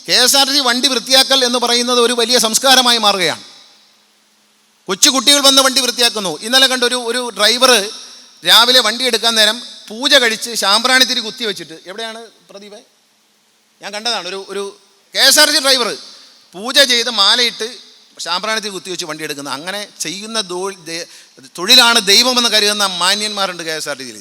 [SPEAKER 1] KSRTC വണ്ടി വൃത്തിയാക്കൽ എന്ന് പറയുന്നത് ഒരു വലിയ സംസ്കാരമായി മാറുകയാണ്. കൊച്ചു കുട്ടികൾ വന്ന് വണ്ടി വൃത്തിയാക്കുന്നു. ഇന്നലെ കണ്ട ഒരു ഡ്രൈവർ രാവിലെ വണ്ടി എടുക്കാൻ നേരം പൂജ കഴിച്ച് ശാമ്പ്രാണിത്തിരി കുത്തി വെച്ചിട്ട്, എവിടെയാണ് പ്രദീപ്, ഞാൻ കണ്ടതാണ്, ഒരു KSRTC ഡ്രൈവർ പൂജ ചെയ്ത് മാലയിട്ട് ശാമ്പ്രാണിത്തിരി കുത്തി വെച്ച് വണ്ടി എടുക്കുന്നത്. അങ്ങനെ ചെയ്യുന്ന തൊഴിലാണ് ദൈവമെന്ന് കരുതുന്ന മാന്യന്മാരുണ്ട് KSRTCയിൽ.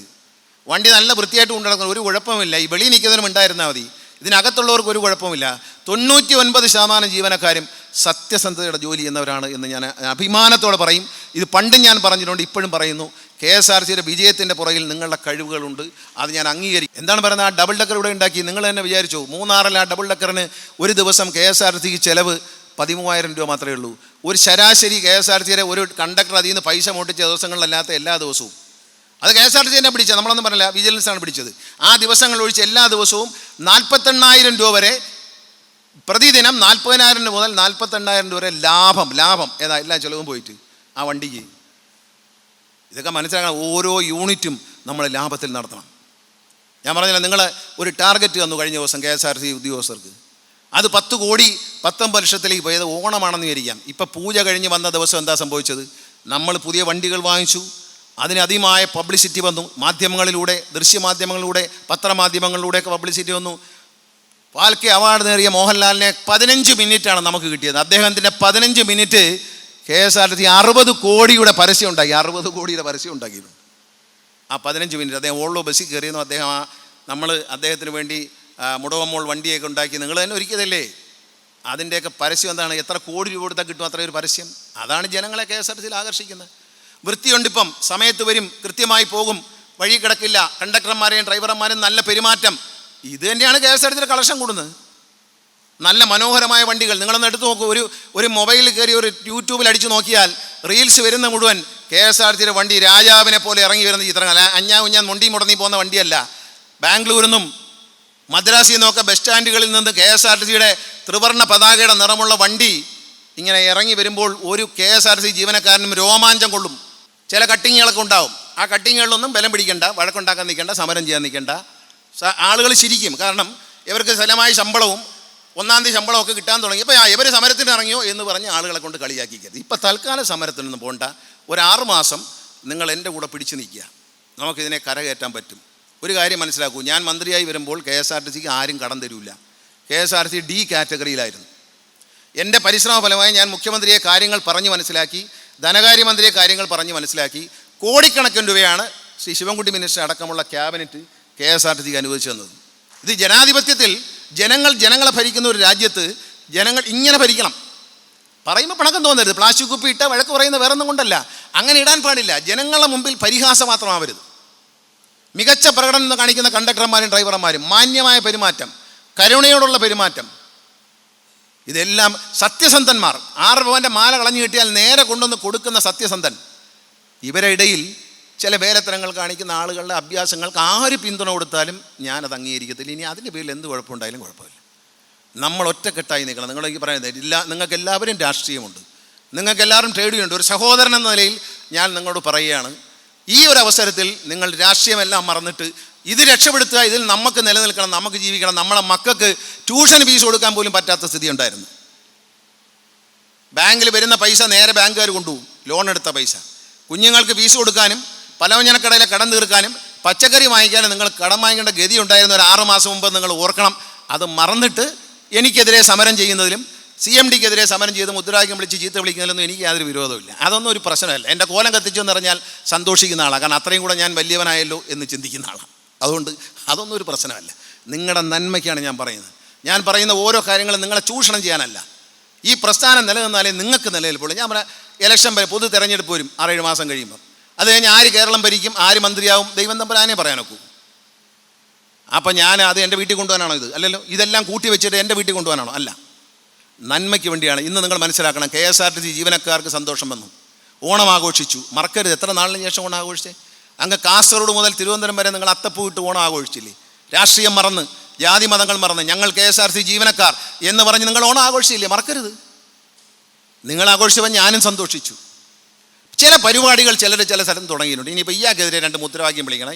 [SPEAKER 1] വണ്ടി നല്ല വൃത്തിയായിട്ട് കൊണ്ടുനടക്കുന്നത്, ഒരു കുഴപ്പമില്ല. ഈ വെളിയിൽ നിൽക്കുന്നതിനും ഉണ്ടായിരുന്നാൽ മതി, ഇതിനകത്തുള്ളവർക്ക് ഒരു കുഴപ്പമില്ല. 99% ജീവനക്കാരും സത്യസന്ധതയുടെ ജോലി ചെയ്യുന്നവരാണ് എന്ന് ഞാൻ അഭിമാനത്തോടെ പറയും. ഇത് പണ്ടും ഞാൻ പറഞ്ഞിട്ടുണ്ട്, ഇപ്പോഴും പറയുന്നു. KSRTCയുടെ വിജയത്തിൻ്റെ പുറകിൽ നിങ്ങളുടെ കഴിവുകളുണ്ട്, അത് ഞാൻ അംഗീകരിക്കും. എന്താണ് പറയുന്നത്, ആ ഡബിൾ ഡക്കർ ഇവിടെ ഉണ്ടാക്കി, നിങ്ങൾ തന്നെ വിചാരിച്ചു, മൂന്നാറിൽ ആ ഡബിൾ ഡക്കറിന് ഒരു ദിവസം KSRTCക്ക് ചിലവ് 13,000 രൂപ മാത്രമേ ഉള്ളൂ. ഒരു ശരാശരി KSRTCയുടെ ഒരു കണ്ടക്ടർ അതിൽ നിന്ന് പൈസ മോട്ടിച്ച ദിവസങ്ങളിലല്ലാത്ത എല്ലാ ദിവസവും, അത് KSRTC തന്നെ പിടിച്ചത്, നമ്മളൊന്നും പറയില്ല, വിജിലൻസാണ് പിടിച്ചത്. ആ ദിവസങ്ങൾ ഒഴിച്ച് എല്ലാ ദിവസവും 48,000 രൂപ വരെ പ്രതിദിനം, 40,000 മുതൽ 48,000 രൂപ വരെ ലാഭം ഏതാ, എല്ലാ ചിലവും പോയിട്ട് ആ വണ്ടിക്ക്. ഇതൊക്കെ മനസ്സിലാക്കണം. ഓരോ യൂണിറ്റും നമ്മൾ ലാഭത്തിൽ നടത്തണം. ഞാൻ പറഞ്ഞില്ല, നിങ്ങൾ ഒരു ടാർഗറ്റ് തന്നു കഴിഞ്ഞ ദിവസം KSRTC ഉദ്യോഗസ്ഥർക്ക്, അത് 10 കോടി 19 ലക്ഷത്തിലേക്ക് പോയത് ഓണമാണെന്ന് വിചാരിക്കാം. ഇപ്പം പൂജ കഴിഞ്ഞ് വന്ന ദിവസം എന്താ സംഭവിച്ചത്, നമ്മൾ പുതിയ വണ്ടികൾ വാങ്ങിച്ചു, അതിന് അതിമായ പബ്ലിസിറ്റി വന്നു, മാധ്യമങ്ങളിലൂടെ, ദൃശ്യമാധ്യമങ്ങളിലൂടെ, പത്രമാധ്യമങ്ങളിലൂടെയൊക്കെ പബ്ലിസിറ്റി വന്നു. ഫാൽക്കെ അവാർഡ് നേടിയ മോഹൻലാലിനെ 15 മിനിറ്റാണ് നമുക്ക് കിട്ടിയത്. അദ്ദേഹത്തിൻ്റെ 15 മിനിറ്റ് KSRTC 60 കോടിയുടെ പരസ്യം ഉണ്ടാക്കി, 60 കോടിയുടെ പരസ്യം ഉണ്ടാക്കിയിരുന്നു. ആ 15 മിനിറ്റ് അദ്ദേഹം ഓളോ ബസ്സിൽ കയറിയെന്നു. നമ്മൾ അദ്ദേഹത്തിന് വേണ്ടി മുടവമ്മോൾ വണ്ടിയൊക്കെ ഉണ്ടാക്കി, നിങ്ങൾ തന്നെ ഒരുക്കിയതല്ലേ. അതിൻ്റെയൊക്കെ പരസ്യം എന്താണ്, എത്ര കോടി രൂപ കൊടുത്താൽ കിട്ടും അത്രയൊരു പരസ്യം. അതാണ് ജനങ്ങളെ KSRTCയിൽ ആകർഷിക്കുന്നത്. വൃത്തിയുണ്ട്, ഇപ്പം സമയത്ത് വരും, കൃത്യമായി പോകും, വഴി കിടക്കില്ല, കണ്ടക്ടർമാരെയും ഡ്രൈവർമാരെയും നല്ല പെരുമാറ്റം. ഇത് തന്നെയാണ് KSRTCയുടെ കളക്ഷൻ കൂടുന്നത്. നല്ല മനോഹരമായ വണ്ടികൾ നിങ്ങളൊന്ന് എടുത്തു നോക്കൂ. ഒരു മൊബൈലിൽ കയറി ഒരു യൂട്യൂബിൽ അടിച്ചു നോക്കിയാൽ റീൽസ് വരുന്ന മുഴുവൻ KSRTCയുടെ വണ്ടി രാജാവിനെ പോലെ ഇറങ്ങി വരുന്ന ചിത്രങ്ങൾ. അഞ്ഞാ മുണ്ടി മുടങ്ങി പോകുന്ന വണ്ടിയല്ല. ബാംഗ്ലൂരിൽ നിന്നും മദ്രാസിൽ നിന്നൊക്കെ ബസ് സ്റ്റാൻഡുകളിൽ നിന്ന് KSRTCയുടെ ത്രിവർണ്ണ പതാകയുടെ നിറമുള്ള വണ്ടി ഇങ്ങനെ ഇറങ്ങി വരുമ്പോൾ ഒരു KSRTC ജീവനക്കാരനും രോമാഞ്ചം കൊള്ളും. ചില കട്ടിങ്ങുകളൊക്കെ ഉണ്ടാവും. ആ കട്ടിങ്ങുകളിലൊന്നും ബലം പിടിക്കണ്ട, വഴക്കുണ്ടാക്കാൻ നിൽക്കേണ്ട, സമരം ചെയ്യാൻ നിൽക്കേണ്ട. ആളുകൾ ശരിക്കും, കാരണം ഇവർക്ക് സ്ഥലമായ ശമ്പളവും 1-ാം തീയതി ശമ്പളമൊക്കെ കിട്ടാൻ തുടങ്ങി. ഇപ്പോൾ ഇവർ സമരത്തിന് ഇറങ്ങിയോ എന്ന് പറഞ്ഞ് ആളുകളെ കൊണ്ട് കളിയാക്കിക്കരുത്. ഇപ്പോൾ തൽക്കാല സമരത്തിനൊന്നും പോകണ്ട. ഒരു 6 മാസം നിങ്ങൾ എൻ്റെ കൂടെ പിടിച്ചു നിൽക്കുക, നമുക്കിതിനെ കരകയറ്റാൻ പറ്റും. ഒരു കാര്യം മനസ്സിലാക്കൂ, ഞാൻ മന്ത്രിയായി വരുമ്പോൾ KSRTCക്ക് ആരും കടം തരില്ല. KSRTC D കാറ്റഗറിയിലായിരുന്നു. എൻ്റെ പരിശ്രമ ഫലമായി ഞാൻ മുഖ്യമന്ത്രിയെ കാര്യങ്ങൾ പറഞ്ഞ് മനസ്സിലാക്കി, ധനകാര്യമന്ത്രിയെ കാര്യങ്ങൾ പറഞ്ഞ് മനസ്സിലാക്കി. കോടിക്കണക്കിന് രൂപയാണ് ശ്രീ ശിവൻകുട്ടി മിനിസ്റ്റർ അടക്കമുള്ള ക്യാബിനറ്റ് KSRTCക്ക് അനുവദിച്ചു തന്നത്. ഇത് ജനാധിപത്യത്തിൽ ജനങ്ങളെ ഭരിക്കുന്ന ഒരു രാജ്യത്ത് ജനങ്ങൾ ഇങ്ങനെ ഭരിക്കണം. പറയുമ്പോൾ പണക്കം തോന്നരുത്. പ്ലാസ്റ്റിക് കുപ്പി ഇട്ട വഴക്ക് പറയുന്ന വേറൊന്നും കൊണ്ടല്ല, അങ്ങനെ ഇടാൻ പാടില്ല. ജനങ്ങളുടെ മുമ്പിൽ പരിഹാസം മാത്രമാവരുത്. മികച്ച പ്രകടനം കാണിക്കുന്ന കണ്ടക്ടർമാരും ഡ്രൈവർമാരും, മാന്യമായ പെരുമാറ്റം, കരുണയോടുള്ള പെരുമാറ്റം, ഇതെല്ലാം സത്യസന്ധന്മാർ. 6 പവൻ്റെ മാല കളഞ്ഞു കിട്ടിയാൽ നേരെ കൊണ്ടുവന്ന് കൊടുക്കുന്ന സത്യസന്ധൻ. ഇവരുടെ ഇടയിൽ ചില വേലത്തരങ്ങൾ കാണിക്കുന്ന ആളുകളുടെ അഭ്യാസങ്ങൾക്ക് ആര് പിന്തുണ കൊടുത്താലും ഞാനത് അംഗീകരിക്കത്തില്ല. ഇനി അതിൻ്റെ പേരിൽ എന്ത് കുഴപ്പമുണ്ടായാലും കുഴപ്പമില്ല. നമ്മൾ ഒറ്റക്കെട്ടായി നിൽക്കണം. നിങ്ങളെനിക്ക് പറയുന്നത് ഇല്ല, നിങ്ങൾക്ക് എല്ലാവരും രാഷ്ട്രീയമുണ്ട്, നിങ്ങൾക്ക് എല്ലാവരും ട്രേഡ് യൂണിയൻ ഉണ്ട്. ഒരു സഹോദരൻ എന്ന നിലയിൽ ഞാൻ നിങ്ങളോട് പറയുകയാണ്, ഈ ഒരു അവസരത്തിൽ നിങ്ങൾ രാഷ്ട്രീയമെല്ലാം മറന്നിട്ട് ഇത് രക്ഷപ്പെടുത്തുക. ഇതിൽ നമുക്ക് നിലനിൽക്കണം, നമുക്ക് ജീവിക്കണം. നമ്മളെ മക്കൾക്ക് ട്യൂഷൻ ഫീസ് കൊടുക്കാൻ പോലും പറ്റാത്ത സ്ഥിതി ഉണ്ടായിരുന്നു. ബാങ്കിൽ വരുന്ന പൈസ നേരെ ബാങ്കുകാർ കൊണ്ടുപോകും, ലോൺ എടുത്ത പൈസ. കുഞ്ഞുങ്ങൾക്ക് ഫീസ് കൊടുക്കാനും പലവ്യഞ്ജനക്കടയിലെ കടം തീർക്കാനും പച്ചക്കറി വാങ്ങിക്കാനും നിങ്ങൾ കടം വാങ്ങിക്കേണ്ട ഗതി ഉണ്ടായിരുന്ന ഒരു 6 മാസം മുമ്പ് നിങ്ങൾ ഓർക്കണം. അത് മറന്നിട്ട് എനിക്കെതിരെ സമരം ചെയ്യുന്നതിലും CMDക്കെതിരെ സമരം ചെയ്ത് മുദ്രാവാക്യം വിളിച്ച് ചീത്ത വിളിക്കുന്നതിലൊന്നും എനിക്ക് യാതൊരു വിരോധമില്ല. അതൊന്നും ഒരു പ്രശ്നമല്ല. എൻ്റെ കോലം കത്തിച്ചു എന്ന് പറഞ്ഞാൽ സന്തോഷിക്കുന്ന ആളാണ്. കാരണം അത്രയും കൂടെ ഞാൻ വലിയവനായല്ലോ എന്ന് ചിന്തിക്കുന്ന ആളാണ്. അതുകൊണ്ട് അതൊന്നും ഒരു പ്രശ്നമല്ല. നിങ്ങളുടെ നന്മയ്ക്കാണ് ഞാൻ പറയുന്നത്. ഞാൻ പറയുന്ന ഓരോ കാര്യങ്ങളും നിങ്ങളെ ചൂഷണം ചെയ്യാനല്ല. ഈ പ്രസ്ഥാനം നിലനിന്നാലേ നിങ്ങൾക്ക് നിലനിൽപ്പുള്ളൂ. ഞാൻ പറയാം, ഇലക്ഷൻ വരെ പൊതു തെരഞ്ഞെടുപ്പ് വരും 6-7 മാസം കഴിയുമ്പോൾ. അത് കഴിഞ്ഞ് ആര് കേരളം ഭരിക്കും, ആര് മന്ത്രിയാവും, ദൈവം തമ്പുരാനെ പറയാനൊക്കൂ. അപ്പം ഞാൻ അത് എൻ്റെ വീട്ടിൽ കൊണ്ടുപോകാനാണോ ഇത്? അല്ലല്ലോ. ഇതെല്ലാം കൂട്ടി വെച്ചിട്ട് എൻ്റെ വീട്ടിൽ കൊണ്ടുപോകാനാണോ? അല്ല, നന്മയ്ക്ക് വേണ്ടിയാണ്. ഇന്ന് നിങ്ങൾ മനസ്സിലാക്കണം, KSRTC ജീവനക്കാർക്ക് സന്തോഷം വന്നു, ഓണം ആഘോഷിച്ചു. മറക്കരുത്, എത്ര നാളിന് ശേഷം ഓണം ആഘോഷിച്ചേ? അങ്ങ് കാസർഗോഡ് മുതൽ തിരുവനന്തപുരം വരെ നിങ്ങൾ അത്തപ്പൂ ഇട്ട് ഓണം ആഘോഷിച്ചില്ലേ? രാഷ്ട്രീയം മറന്ന്, ജാതി മതങ്ങൾ മറന്ന്, ഞങ്ങൾ KSRTC ജീവനക്കാർ എന്ന് പറഞ്ഞ് നിങ്ങൾ ഓണം ആഘോഷിച്ചില്ലേ? മറക്കരുത്. നിങ്ങൾ ആഘോഷിച്ചപ്പോൾ ഞാനും സന്തോഷിച്ചു. ചില പരിപാടികൾ ചില സ്ഥലം തുടങ്ങിയിട്ടുണ്ട്. ഇനിയിപ്പോൾ ഇയാൾക്കെതിരെ 2 മുദ്രാവാക്യം വിളിക്കണം,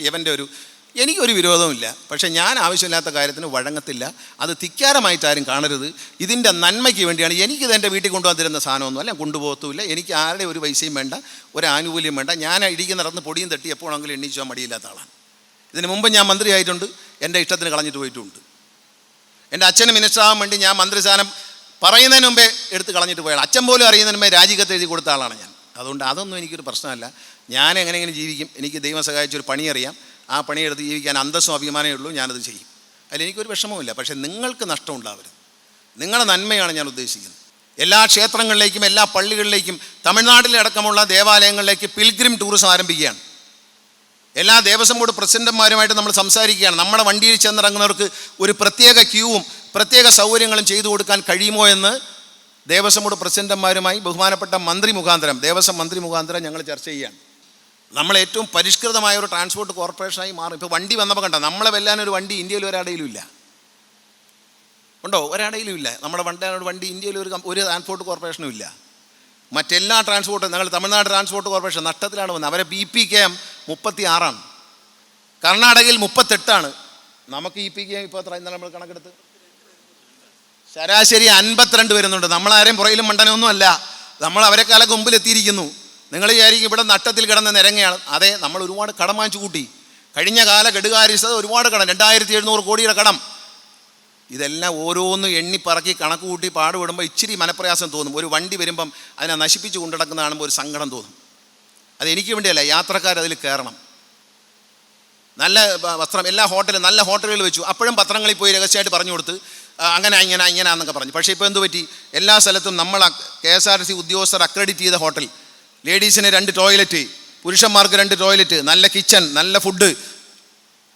[SPEAKER 1] എനിക്കൊരു വിരോധമില്ല. പക്ഷേ ഞാൻ ആവശ്യമില്ലാത്ത കാര്യത്തിന് വഴങ്ങത്തില്ല. അത് ധിക്കാരമായിട്ടാരും കാണരുത്. ഇതിൻ്റെ നന്മയ്ക്ക് വേണ്ടിയാണ്. എനിക്കിത് എൻ്റെ വീട്ടിൽ കൊണ്ടുപോകാൻ തരുന്ന സാധനമൊന്നും അല്ല, കൊണ്ടുപോകത്തുമില്ല. എനിക്ക് ആരുടെ ഒരു പൈസയും വേണ്ട, ഒരു ആനുകൂല്യം വേണ്ട. ഞാൻ ഇടിക്ക് നടന്ന് പൊടിയും തട്ടി എപ്പോഴെങ്കിലും എണ്ണീച്ചാൽ മടിയില്ലാത്ത ആളാണ്. ഇതിന് മുമ്പ് ഞാൻ മന്ത്രിയായിട്ടുണ്ട്, എൻ്റെ ഇഷ്ടത്തിന് കളഞ്ഞിട്ട് പോയിട്ടുണ്ട്. എൻ്റെ അച്ഛന് മിനിസ്റ്റർ ആവാൻ വേണ്ടി ഞാൻ മന്ത്രിസ്ഥാനം പറയുന്നതിന് മുമ്പേ എടുത്ത് കളഞ്ഞിട്ട് പോയാൽ, അച്ഛൻ പോലും അറിയുന്നതിന് മുമ്പേ രാജിക്കത്ത് എഴുതി കൊടുത്ത ആളാണ് ഞാൻ. അതുകൊണ്ട് അതൊന്നും എനിക്കൊരു പ്രശ്നമല്ല. ഞാൻ എങ്ങനെയെങ്കിലും ജീവിക്കും. എനിക്ക് ദൈവം സഹായിച്ചൊരു പണിയറിയാം. ആ പണിയെടുത്ത് ജീവിക്കാൻ അന്തസ്സും അഭിമാനമേ ഉള്ളൂ. ഞാനത് ചെയ്യും. അതിൽ എനിക്കൊരു വിഷമവുമില്ല. പക്ഷേ നിങ്ങൾക്ക് നഷ്ടം ഉണ്ടാവരുത്. നിങ്ങളുടെ നന്മയാണ് ഞാൻ ഉദ്ദേശിക്കുന്നത്. എല്ലാ ക്ഷേത്രങ്ങളിലേക്കും എല്ലാ പള്ളികളിലേക്കും തമിഴ്നാട്ടിലടക്കമുള്ള ദേവാലയങ്ങളിലേക്ക് പിൽഗ്രിം ടൂറിസം ആരംഭിക്കുകയാണ്. എല്ലാ ദേവസ്വം ബോർഡ് പ്രസിഡന്റുമാരുമായിട്ട് നമ്മൾ സംസാരിക്കുകയാണ്. നമ്മുടെ വണ്ടിയിൽ ചെന്നിറങ്ങുന്നവർക്ക് ഒരു പ്രത്യേക ക്യൂവും പ്രത്യേക സൗകര്യങ്ങളും ചെയ്തു കൊടുക്കാൻ കഴിയുമോ എന്ന് ദേവസ്വം ബോർഡ് പ്രസിഡന്റുമാരുമായി ബഹുമാനപ്പെട്ട ദേവസ്വം മന്ത്രി മുഖാന്തരം ഞങ്ങൾ ചർച്ച ചെയ്യുകയാണ്. നമ്മൾ ഏറ്റവും പരിഷ്കൃതമായ ഒരു ട്രാൻസ്പോർട്ട് കോർപ്പറേഷനായി മാറും. ഇപ്പോൾ വണ്ടി വന്നപ്പോൾ കണ്ട, നമ്മളെ വെല്ലാനൊരു വണ്ടി ഇന്ത്യയിൽ ഒരാടയിലും ഇല്ല. ഉണ്ടോ? ഒരാടയിലും ഇല്ല. നമ്മുടെ വണ്ടി ഇന്ത്യയിൽ ഒരു ട്രാൻസ്പോർട്ട് കോർപ്പറേഷനും ഇല്ല. മറ്റെല്ലാ ട്രാൻസ്പോർട്ടും, ഞങ്ങൾ തമിഴ്നാട് ട്രാൻസ്പോർട്ട് കോർപ്പറേഷൻ നഷ്ടത്തിലാണ് വന്നത്. അവരെ BPKM 36, കർണാടകയിൽ 38. നമുക്ക് EPKM ഇപ്പോൾ എത്ര? ഇന്നലെ നമ്മൾ കണക്കെടുത്ത് ശരാശരി 52 വരുന്നുണ്ട്. നമ്മളാരെയും പുറയിലും മണ്ടനൊന്നും അല്ല. നമ്മൾ അവരെക്കാലൊക്കെ മുമ്പിലെത്തിയിരിക്കുന്നു. നിങ്ങൾ വിചാരിക്കും ഇവിടെ നട്ടത്തിൽ കിടന്ന് നിരങ്ങയാണ്. അതെ, നമ്മൾ ഒരുപാട് കടം വാങ്ങിച്ചു കൂട്ടി. കഴിഞ്ഞ കാല കെടുകാര്യസ്ഥത ഒരുപാട് കടം, 2700 കോടിയുടെ കടം. ഇതെല്ലാം ഓരോന്നും എണ്ണിപ്പറക്കി കണക്ക് കൂട്ടി പാടുപെടുമ്പോൾ ഇച്ചിരി മനപ്രയാസം തോന്നും. ഒരു വണ്ടി വരുമ്പം അതിനെ നശിപ്പിച്ച് കൊണ്ടുനടക്കുന്ന കാണുമ്പോൾ ഒരു സങ്കടം തോന്നും. അത് എനിക്ക് വേണ്ടിയല്ല, യാത്രക്കാരതിൽ കയറണം. നല്ല വസ്ത്രം എല്ലാ ഹോട്ടലും, നല്ല ഹോട്ടലുകൾ വെച്ചു. അപ്പോഴും പത്രങ്ങളിൽ പോയി രഹസ്യമായിട്ട് പറഞ്ഞു കൊടുത്ത് ഇങ്ങനെയാണെന്നൊക്കെ പറഞ്ഞു. പക്ഷേ ഇപ്പോൾ എന്ത് പറ്റി? എല്ലാ സ്ഥലത്തും നമ്മൾ KSRTC ഉദ്യോഗസ്ഥർ അക്രഡിറ്റ് ചെയ്ത ഹോട്ടൽ, ലേഡീസിന് 2 ടോയ്ലറ്റ്, പുരുഷന്മാർക്ക് 2 ടോയ്ലറ്റ്, നല്ല കിച്ചൺ, നല്ല ഫുഡ്,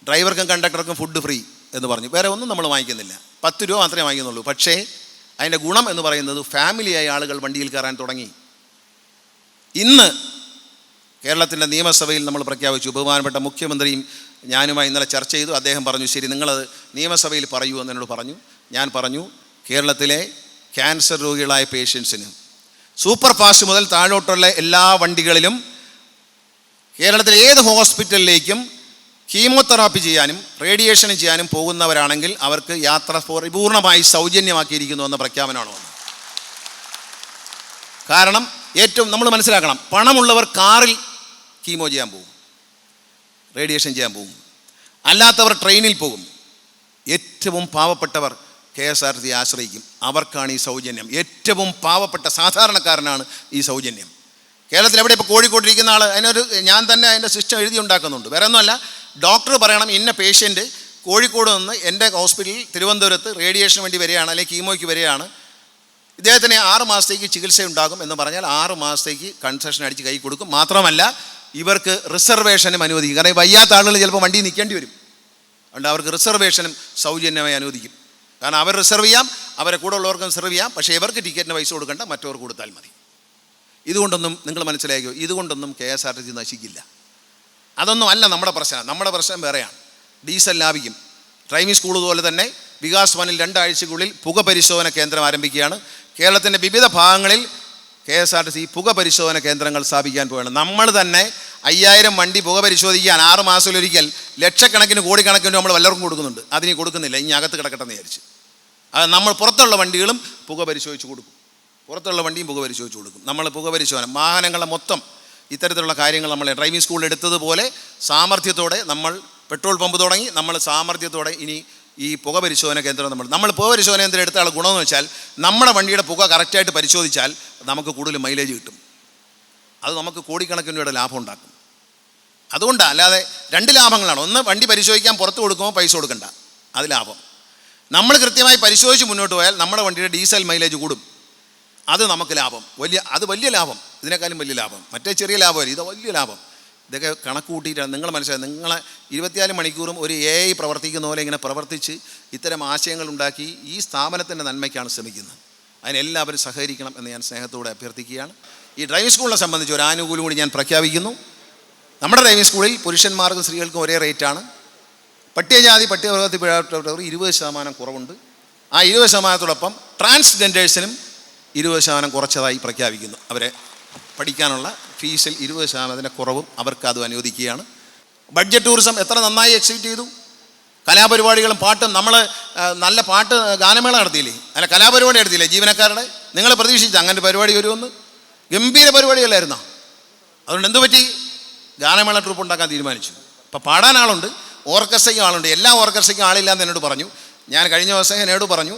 [SPEAKER 1] ഡ്രൈവർക്കും കണ്ടക്ടർക്കും ഫുഡ് ഫ്രീ എന്ന് പറഞ്ഞു. വേറെ ഒന്നും നമ്മൾ വാങ്ങിക്കുന്നില്ല. 10 രൂപ മാത്രമേ വാങ്ങിക്കുന്നുള്ളൂ. പക്ഷേ അതിൻ്റെ ഗുണം എന്ന് പറയുന്നത് ഫാമിലിയായി ആളുകൾ വണ്ടിയിൽ കയറാൻ തുടങ്ങി. ഇന്ന് കേരളത്തിൻ്റെ നിയമസഭയിൽ നമ്മൾ പ്രഖ്യാപിച്ചു, ബഹുമാനപ്പെട്ട മുഖ്യമന്ത്രിയും ഞാനുമായി ഇന്നലെ ചർച്ച ചെയ്തു. അദ്ദേഹം പറഞ്ഞു ശരി നിങ്ങളത് നിയമസഭയിൽ പറയൂ എന്നോട് പറഞ്ഞു. ഞാൻ പറഞ്ഞു കേരളത്തിലെ ക്യാൻസർ രോഗികളായ പേഷ്യൻസിന് സൂപ്പർ ഫാസ്റ്റ് മുതൽ താഴോട്ടുള്ള എല്ലാ വണ്ടികളിലും കേരളത്തിലെ ഏത് ഹോസ്പിറ്റലിലേക്കും കീമോതെറാപ്പി ചെയ്യാനും റേഡിയേഷൻ ചെയ്യാനും പോകുന്നവരാണെങ്കിൽ അവർക്ക് യാത്ര പൂർണ്ണമായി സൗജന്യമാക്കിയിരിക്കുന്നു എന്ന പ്രഖ്യാപനമാണ് വന്നത്. കാരണം ഏറ്റവും നമ്മൾ മനസ്സിലാക്കണം, പണമുള്ളവർ കാറിൽ കീമോ ചെയ്യാൻ പോകും, റേഡിയേഷൻ ചെയ്യാൻ പോകും, അല്ലാത്തവർ ട്രെയിനിൽ പോകും. ഏറ്റവും പാവപ്പെട്ടവർ KSRTC ആശ്രയിക്കും. അവർക്കാണ് ഈ സൗജന്യം. ഏറ്റവും പാവപ്പെട്ട സാധാരണക്കാരനാണ് ഈ സൗജന്യം. കേരളത്തിൽ എവിടെ ഇപ്പോൾ കോഴിക്കോട്ടിരിക്കുന്ന ആൾ ഞാൻ തന്നെ അതിൻ്റെ സിസ്റ്റം എഴുതി ഉണ്ടാക്കുന്നുണ്ട്. വേറെ ഒന്നുമല്ല, ഡോക്ടർ പറയണം ഇന്ന പേഷ്യൻ്റ് കോഴിക്കോട് നിന്ന് എൻ്റെ ഹോസ്പിറ്റലിൽ തിരുവനന്തപുരത്ത് റേഡിയേഷന് വേണ്ടി വരികയാണ് അല്ലെങ്കിൽ കീമോയ്ക്ക് വരികയാണ്, ഇദ്ദേഹത്തിന് 6 മാസത്തേക്ക് ചികിത്സ ഉണ്ടാകും എന്ന് പറഞ്ഞാൽ 6 മാസത്തേക്ക് കൺസെഷൻ അടിച്ച് കൈ കൊടുക്കും. മാത്രമല്ല ഇവർക്ക് റിസർവേഷനും അനുവദിക്കും. കാരണം വയ്യാത്ത ആളുകൾ ചിലപ്പോൾ വണ്ടി നിൽക്കേണ്ടി വരും. അതുകൊണ്ട് അവർക്ക് റിസർവേഷനും സൗജന്യമായി അനുവദിക്കും. കാരണം അവർ റിസർവ് ചെയ്യാം, അവരെ കൂടെ ഉള്ളവർക്കും റിസർവ് ചെയ്യാം. പക്ഷേ ഇവർക്ക് ടിക്കറ്റിന് പൈസ കൊടുക്കേണ്ട, മറ്റവർക്ക് കൊടുത്താൽ മതി. ഇതുകൊണ്ടൊന്നും നിങ്ങൾ മനസ്സിലാക്കിയോ, ഇതുകൊണ്ടൊന്നും KSRTC നശിക്കില്ല. അതൊന്നും അല്ല നമ്മുടെ പ്രശ്നം. നമ്മുടെ പ്രശ്നം വേറെയാണ്. ഡീസൽ ലാഭിക്കും. ഡ്രൈവിംഗ് സ്കൂൾ പോലെ തന്നെ വികാസ് ഭവനിൽ 2 ആഴ്ചയ്ക്കുള്ളിൽ പുക പരിശോധന കേന്ദ്രം ആരംഭിക്കുകയാണ്. കേരളത്തിൻ്റെ വിവിധ ഭാഗങ്ങളിൽ KSRTC പുക പരിശോധന കേന്ദ്രങ്ങൾ സ്ഥാപിക്കാൻ പോവുകയാണ്. നമ്മൾ തന്നെ 5000 വണ്ടി പുക പരിശോധിക്കാൻ 6 മാസത്തിലൊരിക്കൽ ലക്ഷക്കണക്കിന് കോടിക്കണക്കിന് നമ്മൾ വല്ലവർക്കും കൊടുക്കുന്നുണ്ട്. അതിന് കൊടുക്കുന്നില്ല, ഇനി അകത്ത് കിടക്കട്ടെന്ന് വിചാരിച്ച്. അത് നമ്മൾ പുറത്തുള്ള വണ്ടികളും പുക പരിശോധിച്ച് കൊടുക്കും. പുറത്തുള്ള വണ്ടിയും പുക പരിശോധിച്ച് കൊടുക്കും. നമ്മൾ പുക പരിശോധന വാഹനങ്ങളെ മൊത്തം ഇത്തരത്തിലുള്ള കാര്യങ്ങൾ നമ്മൾ ഡ്രൈവിംഗ് സ്കൂളിൽ എടുത്തതുപോലെ സാമർഥ്യത്തോടെ നമ്മൾ പെട്രോൾ പമ്പ് തുടങ്ങി. നമ്മൾ സാമർഥ്യത്തോടെ ഇനി ഈ പുക പരിശോധന കേന്ദ്രം നമ്മൾ പുക പരിശോധന കേന്ദ്രം എടുത്താൽ ഗുണമെന്ന് വെച്ചാൽ നമ്മുടെ വണ്ടിയുടെ പുക കറക്റ്റായിട്ട് പരിശോധിച്ചാൽ നമുക്ക് കൂടുതൽ മൈലേജ് കിട്ടും. അത് നമുക്ക് കോടിക്കണക്കിന് രൂപയുടെ ലാഭം ഉണ്ടാക്കും. അതുകൊണ്ടാണ്, അല്ലാതെ 2 ലാഭങ്ങളാണ്. ഒന്ന്, വണ്ടി പരിശോധിക്കാൻ പുറത്ത് കൊടുക്കുമ്പോൾ പൈസ കൊടുക്കണ്ട, അത് ലാഭം. നമ്മൾ കൃത്യമായി പരിശോധിച്ച് മുന്നോട്ട് പോയാൽ നമ്മുടെ വണ്ടിയുടെ ഡീസൽ മൈലേജ് കൂടും, അത് നമുക്ക് ലാഭം. വലിയ ലാഭം, ഇതിനേക്കാളും വലിയ ലാഭം. മറ്റേ ചെറിയ ലാഭമല്ല, ഇത് വലിയ ലാഭം. ഇതൊക്കെ കണക്ക് കൂട്ടിയിട്ടാണ് നിങ്ങൾ മനസ്സിലായത്. നിങ്ങളെ 24 മണിക്കൂറും ഒരു AI പ്രവർത്തിക്കുന്ന പോലെ ഇങ്ങനെ പ്രവർത്തിച്ച് ഇത്തരം ആശയങ്ങൾ ഉണ്ടാക്കി ഈ സ്ഥാപനത്തിൻ്റെ നന്മയ്ക്കാണ് ശ്രമിക്കുന്നത്. അതിനെല്ലാവരും സഹകരിക്കണം എന്ന് ഞാൻ സ്നേഹത്തോടെ അഭ്യർത്ഥിക്കുകയാണ്. ഈ ഡ്രൈവിംഗ് സ്കൂളിനെ സംബന്ധിച്ച് ഒരു ആനുകൂല്യം കൂടി ഞാൻ പ്രഖ്യാപിക്കുന്നു. നമ്മുടെ ഡ്രൈവിംഗ് സ്കൂളിൽ പുരുഷന്മാർക്കും സ്ത്രീകൾക്കും ഒരേ റേറ്റാണ്. പട്ടികജാതി പട്ടികവർഗത്തിൽപ്പെട്ടവർ 20% കുറവുണ്ട്. ആ 20%-ഓടൊപ്പം ട്രാൻസ്ജെൻഡേഴ്സിനും 20% കുറച്ചതായി പ്രഖ്യാപിക്കുന്നു. അവരെ പഠിക്കാനുള്ള ഫീസിൽ 20% കുറവും അവർക്ക് അത് അനുവദിക്കുകയാണ്. ബഡ്ജറ്റ് ടൂറിസം എത്ര നന്നായി എക്സിക്യൂട്ട് ചെയ്തു. കലാപരിപാടികളും പാട്ടും, നമ്മൾ നല്ല പാട്ട് ഗാനമേള നടത്തിയില്ലേ, അല്ല കലാപരിപാടി നടത്തിയില്ലേ ജീവനക്കാരുടെ. നിങ്ങൾ പ്രതീക്ഷിച്ച അങ്ങനെ പരിപാടി വരുമെന്ന്? ഗംഭീര പരിപാടിയല്ലായിരുന്നോ? അതുകൊണ്ട് എന്തു പറ്റി? ഗാനമേള ട്രൂപ്പ് ഉണ്ടാക്കാൻ തീരുമാനിച്ചു. ഇപ്പോൾ പാടാൻ ആളുണ്ട്, ഓർക്കസ്ട്രയ്ക്കും ആളുണ്ട്. എല്ലാ ഓർക്കസ്ട്രയ്ക്കും ആളില്ലാന്ന് എന്നോട് പറഞ്ഞു. ഞാൻ കഴിഞ്ഞ ദിവസം എന്നോട് പറഞ്ഞു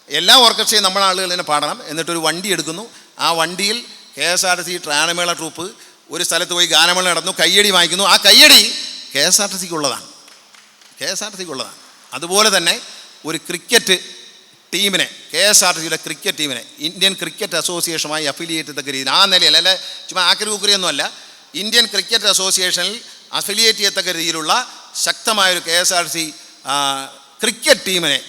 [SPEAKER 1] എല്ലാ ഓർക്കസ്ട്രയും നമ്മുടെ ആളുകൾ തന്നെ പാടണം. എന്നിട്ടൊരു വണ്ടി എടുക്കുന്നു. ആ വണ്ടിയിൽ KSRTC ഗാനമേള ട്രൂപ്പ് ഒരു സ്ഥലത്ത് പോയി ഗാനമേള നടന്നു, കയ്യടി വാങ്ങിക്കുന്നു. ആ കയ്യടി KSRTCക്കുള്ളതാണ്. അതുപോലെ തന്നെ ഒരു ക്രിക്കറ്റ് ടീമിനെ, KSRTCയുടെ ക്രിക്കറ്റ് ടീമിനെ ഇന്ത്യൻ ക്രിക്കറ്റ് അസോസിയേഷനുമായി അഫിലിയേറ്റ് ചെയ്ത രീതിയിൽ, ആ നിലയിൽ അല്ല ചുമ്മാ ആക്രി കുക്കറിയൊന്നുമല്ല, ഇന്ത്യൻ ക്രിക്കറ്റ് അസോസിയേഷനിൽ അഫിലിയേറ്റ് ചെയ്യത്തക്ക രീതിയിലുള്ള ശക്തമായൊരു KSRTC ക്രിക്കറ്റ് ടീമിനെ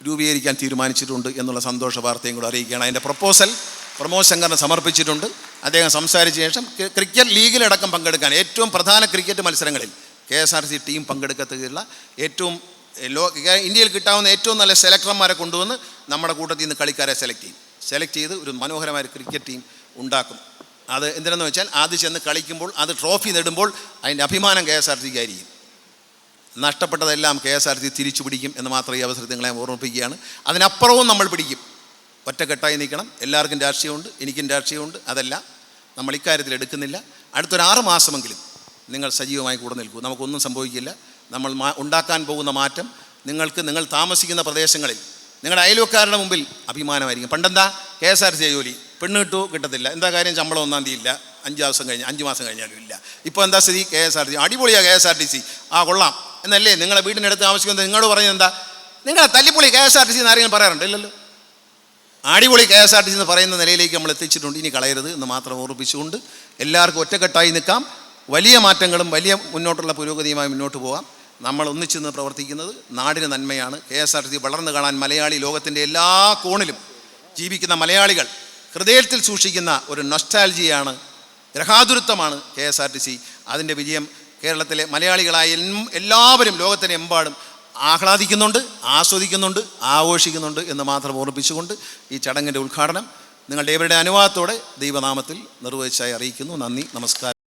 [SPEAKER 1] രൂപീകരിക്കാൻ തീരുമാനിച്ചിട്ടുണ്ട് എന്നുള്ള സന്തോഷ വാർത്തയും കൂടെ അറിയിക്കുകയാണ്. അതിൻ്റെ പ്രപ്പോസൽ പ്രമോദ് ശങ്കറിന് സമർപ്പിച്ചിട്ടുണ്ട്. അദ്ദേഹം സംസാരിച്ച ശേഷം ക്രിക്കറ്റ് ലീഗിലടക്കം പങ്കെടുക്കാൻ ഏറ്റവും പ്രധാന ക്രിക്കറ്റ് മത്സരങ്ങളിൽ KSRTC ടീം പങ്കെടുക്കത്തക്കുള്ള ഏറ്റവും ഇന്ത്യയിൽ കിട്ടാവുന്ന ഏറ്റവും നല്ല സെലക്ടർമാരെ കൊണ്ടുവന്ന് നമ്മുടെ കൂട്ടത്തിൽ നിന്ന് കളിക്കാരെ സെലക്ട് ചെയ്ത് ഒരു മനോഹരമായ ക്രിക്കറ്റ് ടീം ഉണ്ടാക്കും. അത് എന്തിനെന്ന് വെച്ചാൽ അത് ചെന്ന് കളിക്കുമ്പോൾ അത് ട്രോഫി നേടുമ്പോൾ അതിൻ്റെ അഭിമാനം KSRTCക്കായിരിക്കും. നഷ്ടപ്പെട്ടതെല്ലാം KSRTC തിരിച്ചു പിടിക്കും എന്ന് മാത്രം ഈ അവസരത്തിൽ നിങ്ങളെ ഓർമ്മിപ്പിക്കുകയാണ്. അതിനപ്പുറവും നമ്മൾ പിടിക്കും. ഒറ്റക്കെട്ടായി നിൽക്കണം. എല്ലാവർക്കും രാഷ്ട്രീയമുണ്ട്, എനിക്കും രാഷ്ട്രീയമുണ്ട്. അതല്ല, നമ്മൾ ഇക്കാര്യത്തിൽ എടുക്കുന്നില്ല. അടുത്തൊരു 6 മാസമെങ്കിലും നിങ്ങൾ സജീവമായി കൂടെ നിൽക്കൂ. നമുക്കൊന്നും സംഭവിക്കില്ല. നമ്മൾ ഉണ്ടാക്കാൻ പോകുന്ന മാറ്റം നിങ്ങൾ താമസിക്കുന്ന പ്രദേശങ്ങളിൽ നിങ്ങളുടെ അയൽവക്കാരുടെ മുമ്പിൽ അഭിമാനമായിരിക്കും. പണ്ടെന്താ KSRTC ജോലി, പെണ്ണ് കിട്ടത്തില്ല. എന്താ കാര്യം? ശമ്പളം 1-ാം തീയതി ഇല്ല, 5 മാസം കഴിഞ്ഞാലും ഇല്ല. ഇപ്പോൾ എന്താ സ്ഥിതി? KSRTC അടിപൊളിയാണ്. KSRTC കൊള്ളാം എന്നല്ലേ നിങ്ങളെ വീടിനടുത്ത് താമസിക്കുന്നത്? നിങ്ങളോട് പറഞ്ഞത് എന്താ? നിങ്ങളെ തല്ലിപ്പൊളി KSRTC എന്ന് ആരെങ്കിലും പറയാറുണ്ട്? ഇല്ലല്ലോ. അടിപൊളി KSRTC എന്ന് പറയുന്ന നിലയിലേക്ക് നമ്മൾ എത്തിച്ചിട്ടുണ്ട്. ഇനി കളയരുത് എന്ന് മാത്രം ഓർമ്മിപ്പിച്ചുകൊണ്ട് എല്ലാവർക്കും ഒറ്റക്കെട്ടായി നിൽക്കാം. വലിയ മാറ്റങ്ങളും വലിയ മുന്നോട്ടുള്ള പുരോഗതിയുമായി മുന്നോട്ട് പോകാം. നമ്മൾ ഒന്നിച്ചെന്ന് പ്രവർത്തിക്കുന്നത് നാടിന് നന്മയാണ്. KSRTC വളർന്നു കാണാൻ മലയാളി ലോകത്തിൻ്റെ എല്ലാ കോണിലും ജീവിക്കുന്ന മലയാളികൾ ഹൃദയത്തിൽ സൂക്ഷിക്കുന്ന ഒരു നൊസ്റ്റാൾജിയാണ്, ഗ്രഹാതുരത്വമാണ് KSRTC. അതിൻ്റെ വിജയം കേരളത്തിലെ മലയാളികളായ എല്ലാവരും ലോകത്തിനെമ്പാടും ആഹ്ലാദിക്കുന്നുണ്ട്, ആസ്വദിക്കുന്നുണ്ട്, ആഘോഷിക്കുന്നുണ്ട് എന്ന് മാത്രം ഓർമ്മിപ്പിച്ചുകൊണ്ട് ഈ ചടങ്ങിൻ്റെ ഉദ്ഘാടനം നിങ്ങളുടെ ഏവരുടെ അനുവാദത്തോടെ ദൈവനാമത്തിൽ നിർവഹിച്ചായി അറിയിക്കുന്നു. നന്ദി, നമസ്കാരം.